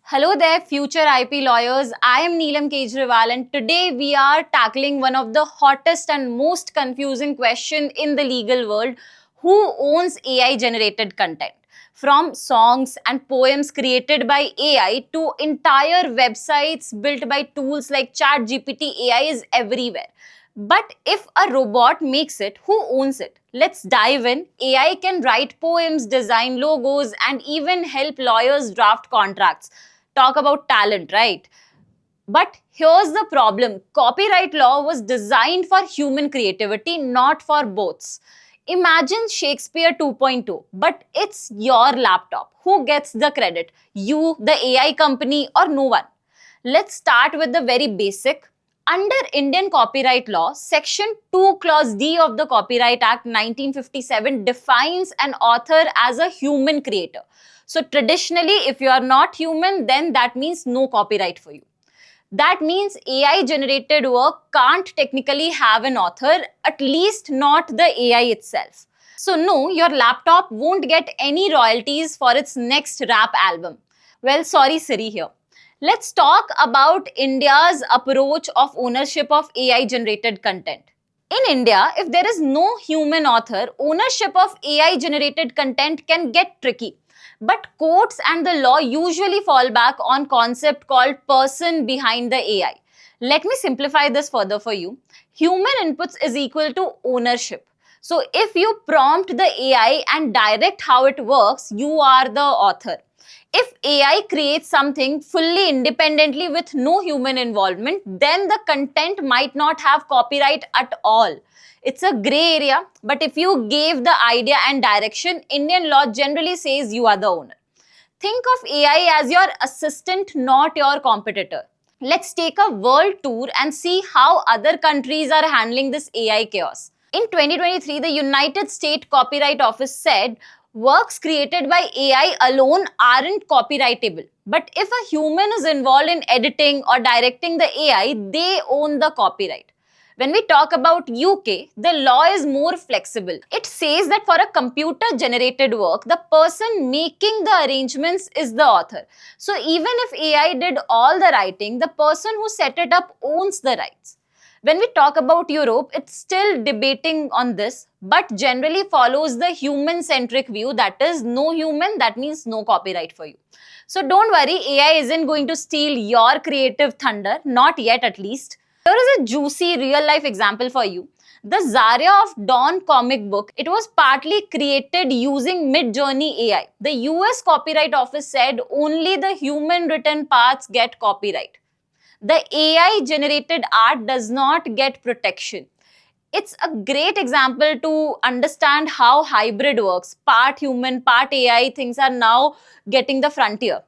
Hello there, future IP lawyers. I am Neelam Kejriwal, and today we are tackling one of the hottest and most confusing question in the legal world: who owns AI generated content? From songs and poems created by AI to entire websites built by tools like ChatGPT, AI is everywhere. But if a robot makes it, who owns it? Let's dive in. AI can write poems, design logos, and even help lawyers draft contracts. Talk about talent, right? But here's the problem: copyright law was designed for human creativity, not for bots. Imagine Shakespeare 2.0, but it's your laptop. Who gets the credit? You, the AI company, or no one? Let's start with the very basic. Under Indian copyright law, Section 2, Clause D of the Copyright Act 1957 defines an author as a human creator. So, traditionally, if you are not human, then that means no copyright for you. That means AI generated work can't technically have an author, at least not the AI itself. So, no, your laptop won't get any royalties for its next rap album. Well, sorry, Siri here. Let's talk about India's approach of ownership of AI generated content. In India, if there is no human author, ownership of AI generated content can get tricky. But courts and the law usually fall back on concept called person behind the AI. Let me simplify this further for you. Human inputs is equal to ownership. So if you prompt the AI and direct how it works, you are the author. If AI creates something fully independently with no human involvement, then the content might not have copyright at all. It's a gray area, but if you gave the idea and direction, Indian law generally says you are the owner. Think of AI as your assistant, not your competitor. Let's take a world tour and see how other countries are handling this AI chaos. In 2023, the United States Copyright Office said works created by AI alone aren't copyrightable. But if a human is involved in editing or directing the AI, they own the copyright. When we talk about UK, the law is more flexible. It says that for a computer generated work, the person making the arrangements is the author. So even if AI did all the writing, the person who set it up owns the rights. When we talk about Europe, it's still debating on this, but generally follows the human-centric view, that is, no human, that means no copyright for you. So don't worry, AI isn't going to steal your creative thunder, not yet at least. Here is a juicy real-life example for you. The Zarya of Dawn comic book, it was partly created using Midjourney AI. The US Copyright Office said only the human-written parts get copyright. The AI generated art does not get protection. It's a great example to understand how hybrid works. Part human, part AI, things are now getting the frontier.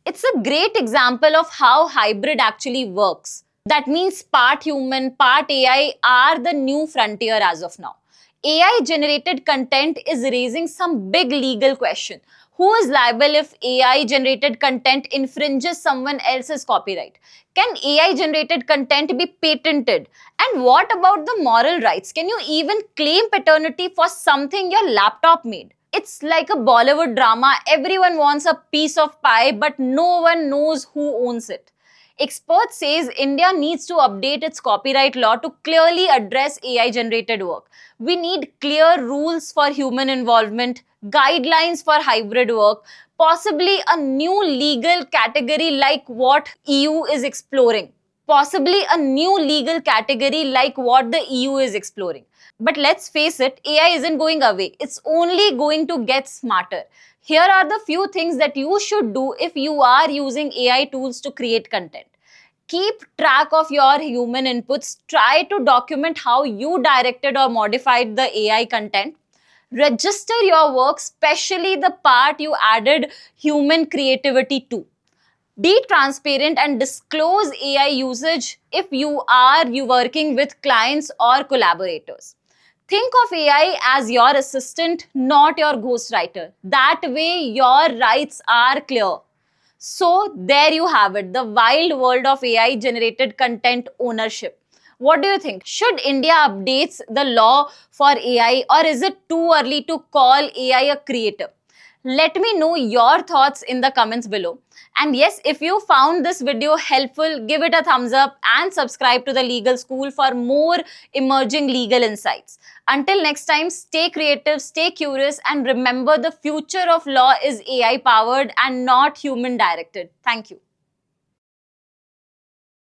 It's a great example of how hybrid actually works. That means part human, part AI are the new frontier as of now. AI generated content is raising some big legal question. Who is liable if AI generated content infringes someone else's copyright? Can AI generated content be patented? And what about the moral rights? Can you even claim paternity for something your laptop made? It's like a Bollywood drama. Everyone wants a piece of pie, but no one knows who owns it. Experts says India needs to update its copyright law to clearly address AI generated work. We need clear rules for human involvement, guidelines for hybrid work, possibly a new legal category like what EU is exploring. Possibly a new legal category like what the EU is exploring. But let's face it, AI isn't going away. It's only going to get smarter. Here are the few things that you should do if you are using AI tools to create content. Keep track of your human inputs. Try to document how you directed or modified the AI content. Register your work, especially the part you added human creativity to. Be transparent and disclose AI usage if you are working with clients or collaborators. Think of AI as your assistant, not your ghostwriter. That way, your rights are clear. So, there you have it, the wild world of AI generated content ownership. What do you think? Should India update the law for AI, or is it too early to call AI a creator? Let me know your thoughts in the comments below. And yes, if you found this video helpful, give it a thumbs up and subscribe to the Legal School for more emerging legal insights. Until next time, stay creative, stay curious, and remember the future of law is AI powered and not human directed. Thank you.